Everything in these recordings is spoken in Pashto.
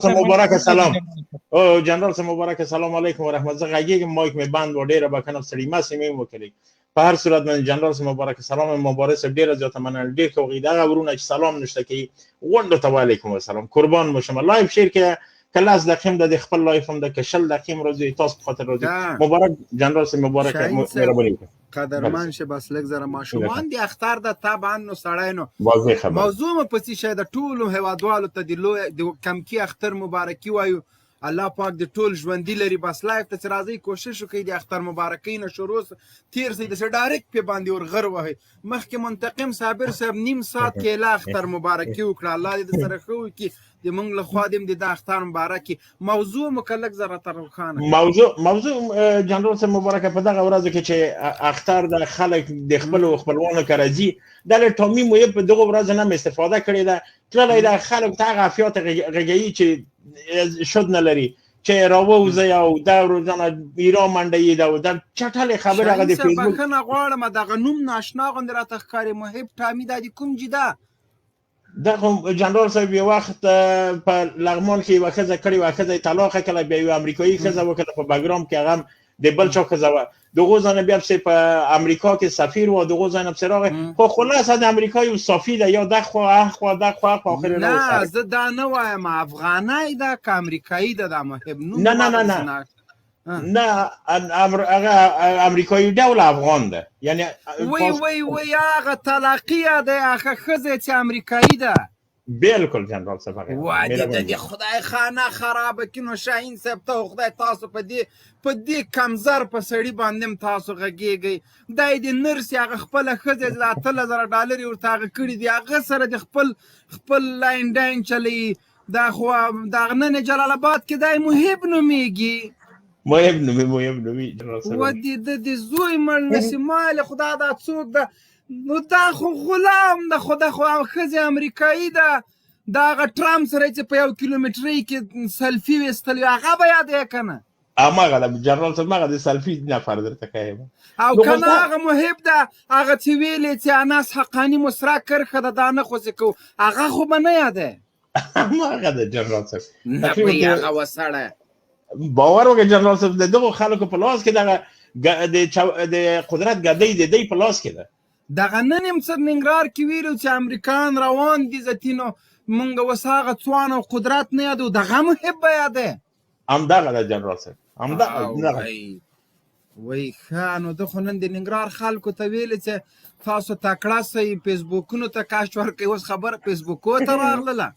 مبارک سلام او جنرال صاحب مبارک سلام علیکم و رحمت الله غږیږم مایک می بند و ډیره بکنه سړی ما سیمه وکړي په هر صورت من جنرال صاحب مبارک سلام مبارک ډیره زیاته منل ډیر کوي دا ورونه چې سلام نشته کی وند ته علیکم السلام قربان بشم لایو شیر کې کله از دقیقم د خپل لایف هم د کشل دقیقم روزي تاسو خاطر روزي مبارک جنرال صاحب مبارک مهرباني قدرمن شه بس لږ زره ماشومان دي اختر د طبعا نو سړی نو موضوع مو پسې شه د ټولو هوادوالو ته د کم کی اختر مبارکي وایو الله پاک د ټول ژوندۍ لري بس لایف ته راځي کوشش وکړي د اختر مبارکي نه شروع تیر سي د ډایرکټ په باندې ورغر وهي مخکې منتقم صابر صاحب نیم ساعت کې لا اختر مبارکي وکړه الله دې سره خو کی د مونږ له خادم د اختر مبارکي موضوع مکلک زره تر خانه موضوع جنرال صاحب مبارک په دغه ورځ کې چې اختر د خلک د خپلوانو کرځي د ټومي مو په دغه ورځ نه استفاده کړې ده تللی د خلک ته غفیات غږی چې شد نه لري چې راووزه او دا روزانه ایران منډي دا د چټلې خبره غو د فیسبوک کنه غواړم دغه نوم ناشنا غوند راته ښکاری محب ټامی د کوم جدا دغه جنرال صاحب یو وخت په لغمان کې وخزه کړی وخزه طلاق کړه بیا یو امریکایي خزه وکړه په باګرام کې هغه د بل چا خزه دغه ځنه بیا په امریکا کې سفیر و دغه ځنه سراغ خو خلاص د امریکایي سفیر یا د خو په اخر نه زه دا نه وایم افغانای دا ک امریکایي د محب نه هغه امریکایي ډول افغان ده یعنی وای هغه طلاقیه ده هغه خزه چې امریکایي ده بالکل جنرال صاحب وای د خدای خانه خراب کینو شاهین صاحب ته خدای تاسو په دې کمزر په سړی باندې تاسو غږیږي دای د نرس هغه خپل خزه لا $3000 ورته کړی دی هغه سره د خپل لاین ډاین چلی دا خو دا نن جلال آباد کې دای محب نومیږي مهم نومي جنرال صاحب و د زوی مړ نسی مال خدا دا څوک ده نو دا خو غلام ده خدا خو خزه امریکایي ده دا غ ټرامپ سره چې په 1 کیلومتري کې سلفي وستل هغه بیا ده کنه اماغه د جنرال صاحب هغه د سلفي نه فرض درته کوي او کنه هغه محب ده هغه چې ویلې چې اناس حقانی مسرا کرخه ده دانه خو کو هغه خو نه یاده اماغه د جنرال صاحب نه بیا هغه وسړه باور وکړه جنرال صاحب دغه خلکو په لاس کې د قدرت ګډۍ د دې په لاس کې ده دغه نن هم څر ننګرهار کې ویلو چې امریکایان روان دي ځتینو مونږ وساغه څوان او قدرت نه یادو دغه محب یاده همدغه د جنرال صاحب همدغه وای خانو د خنن د ننګرهار خلکو ته ویل چې تاسو تکړه سي فیسبوکونو ته کاش ورکوي اوس خبره فیسبوکو ته راغله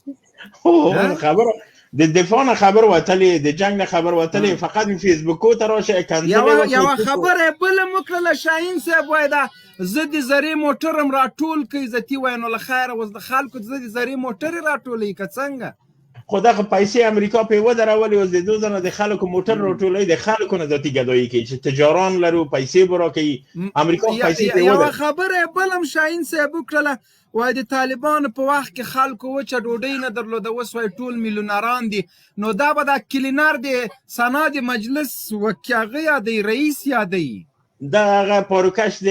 خبره د دفاع نه خبر وتلی د جنگ نه خبر وتلی فقط فیسبوک ته راشه کنځلې یو خبره بل مکرله شاهین صاحب وای دا زه د زری موټرم راټول کی زتی وای نو لخير وز د خلکو زه د زری موټر راټولې ک څنګه خدا خو پیسې امریکا په و درولې اوس د دوه د خلکو موټر راټولې د خلکو نه ذاتی ګدوي کی چې تجاران لرو پیسې برا کی امریکا پیسې په و یو خبره بلم شاهین صاحب وکړه وای د طالبان په وخت کې خلکو وچه ډوډۍ نه درلوده اوس وای ټول میلیونران دي نو دا به د کلینر دی سناد مجلس وکیاغه یادی رئیس یادی دا هغه پاروکش د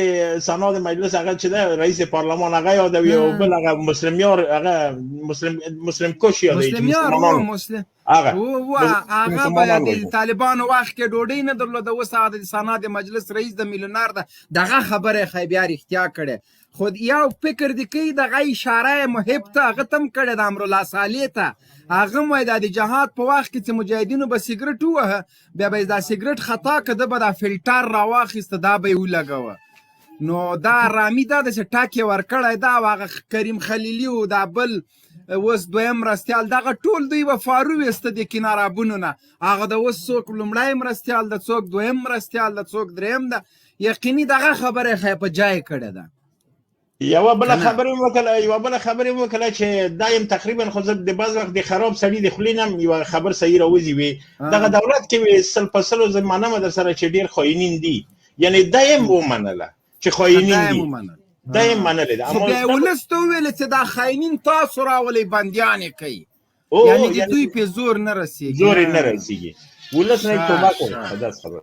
سناد مجلس هغه چې د رئیس پارلمان هغه یادوي او بل هغه مسلمیار هغه مسلم کوش یادی مسلم هغه به د طالبان وخت کې ډوډۍ نه درلوده اوس هغه د سناد مجلس رئیس د میلیونر ده دغه خبره خیبیا اختیا کړي خود یو فکر دی کوي دغه اشاره محب ته هغه تم کړی د امرالله صالح ته هغه وای د جهاد په وخت کې چې مجاهدینو به سیګریټ ووهه بیا به دا سیګریټ خطا کده به دا فلټر راواخیسته دا به یې ولګوه نو دا رامي دا د ټاکې ورکړی دا هغه کریم خلیلي و دا بل اوس دویم مرستیال دغه ټول دوی به فارو ویسته د کنارابونو نه هغه د اوس څوک لومړی مرستیال د څوک دویم مرستیال د څوک دریم ده یقیني دغه خبره خې په جای کړې ده یو بل خبرې وکړه چې دایم تقریبا خو د باز وخت د خراب سړی د خلینم یو خبر صحیح راوځي وي دغه دولت کې سل پسلو زمانه مده سره چې ډیر خاینین دي یعنی دایم ومنله چې خاینین دي دایم منله اما ولستو ویل چې دا خاینین تاسو راولې بنديان کوي یعنی د دوی په زور نه رسیږي ولس نه توبه کوي خداس خبر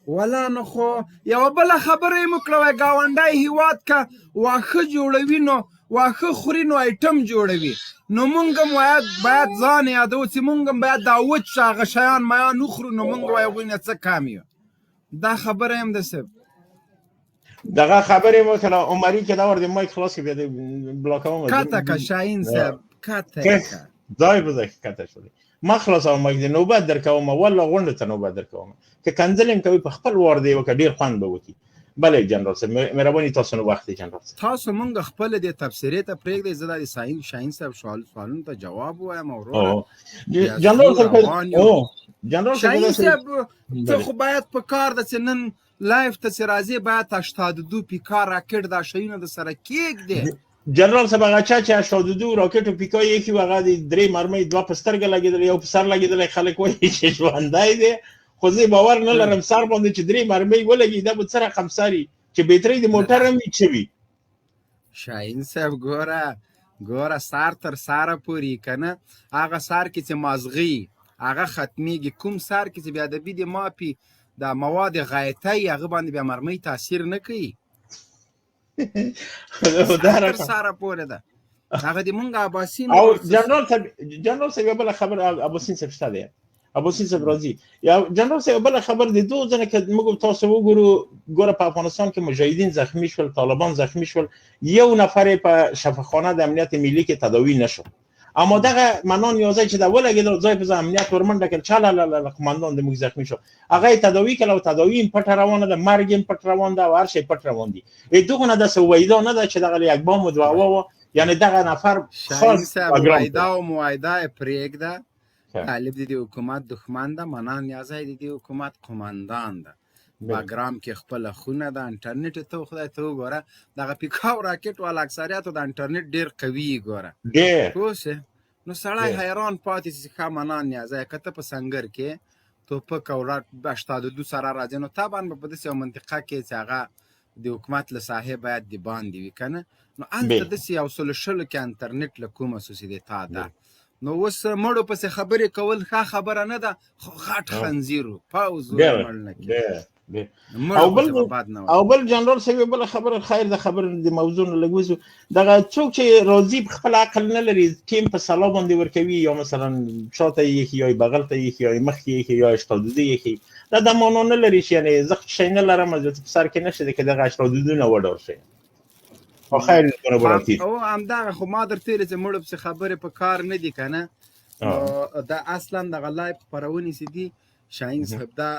ولا نو خو یو بل خبره مکړه گاونډای هیواد کا واخه جوړوي نو واښه خوري نو آیټم جوړوي. نو موږ هم باید ځان یادو چې موږ هم باید دا وچ هغه شیان میان وخورو، نو موږ وایو وینه څه کم یو. دا خبره هم ده صاحب. دغه خبرې مو کله عمري کې دا ور د مایک خلاص کې بیا د بلاکوم کاته کا شاهین صاحب کاته کا ځای به ځای کاته شولې ما خلاصو مایک د نوبت درکوم والله غونډه ته نوبت درکوم که کنځلم کوي په خپل وار دی وک ډیر خوند به وکي. بله جنرال صاحب مهرباني تاسو نو وخت جنرال صاحب تاسو مونږ خپل د تفسیری ته پرېږدئ، زه د شاهین صاحب سوالونو ته جواب وایم. او جنرال صاحب شاهین صاحب ته خو باید په کار د چې نن لایف ته چې راځي باید 82 پیکا راکټ دا شیونه د سره کېږدي. جنرال صاحب هغه چا چې 82 راکټ او پیکا یې کې هغه د درې مرمۍ دوه په سترګه لګېدل یو په سر لګېدل، خلک وایي چې ژوندی دی، خو زه باور نه لرم سر باندې چې درې مرمۍ ولګي دا به څه رقم ساري چې بیټرۍ د موټر هم وي وي. شاهین صاحب ګوره سار تر ساره پورې که نه هغه سار کې چې مازغي هغه ختمیږي، کوم سار کې چې بیا د بي د ماپي د مواد غایطی هغه باندې بیا مرمۍ تاثیر نه کوي. تر ساره پورې ده هغه د مونږ اباسین. او جنرال صاحب بله خبر اباسین صاحب شته دی، اباسین صاحب راځي یا جنرال صاحب بله خبر د دوه ځنه که موږ تاسو وګورو ګوره په افغانستان کې مجاهدین زخمی شول، طالبان زخمی شول، یو نفر په شفاخانه د امنیت ملی کې تداوی نشو، اما دغه منان 11 چې دا ولګېدل ځای په ځای امنیت ورمنډه کړ چاله قومندان د موږ زخمی شو، هغه تداوی کړه او تداوی پټ روانه ده، مرګ پټ روان ده او هر شی پټ روان دي. دغه نه د سویدا نه ده چې دغه یک بام دوا یعنی دغه نفر خاص وایدا او موایدا پرېږده. طالب د حکومت دښمن ده، منان 11 د حکومت قومندان ده. باګرام کې خپل خونه ده، انټرنیټ ته خدای ته وګوره دغه پیکا او راکټ ول اکثریت د انټرنیټ ډیر قوي ګوره پوه نو سړی حیران پاتې چې ښه منان 11 کته په سنگر کې توپک او راټ 82 سره راځي، نو طبعا په داسې یو منطقه کې چې هغه د حکومت له ساحې باید د باندې وي که نه، نو هلته داسې یو سلو کې انټرنیټ له کومه سوسیدې تا ده. نو اوس مړو پسې خبرې کول ښه خبره نه ده، خو غټ خنزیرو پاوز مړ نه کړي. او بل جنرال صاحب بل خبر خیر د خبر د موضوع نه لګوزو دغه څوک چې راضي خپل عقل نه لري ټیم په سلا باندې ورکوي یا مثلا شاته یې یا بغل ته یې یا مخ یې یا اشتادوده یې دا د مونږ نه لري چې یعنی زه شي نه لرم چې په سر کې نشي د دغه اشتادوده نه وډور شي. خو خیر نه براتي او همدا خو ما درته چې مړ په خبره په کار نه دي کنه دا اصلا د غلای پرونی سي دي شاهین صاحب دا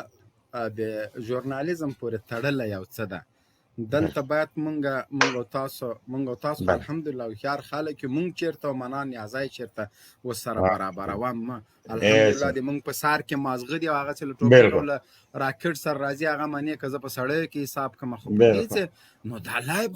د ژورنالیزم پورې تړله یو څه ده. دلته باید مونږ تاسو الحمدلله هوښیار خلک یو، مونږ چېرته منان 11 چېرته ورسره برابروم الحمدلله د مونږ په سار کې مازغه دي او هغه چې له ټوپک راکټ سره راځي هغه منې که زه په سړیو کې حساب کوم خو نو دا لایب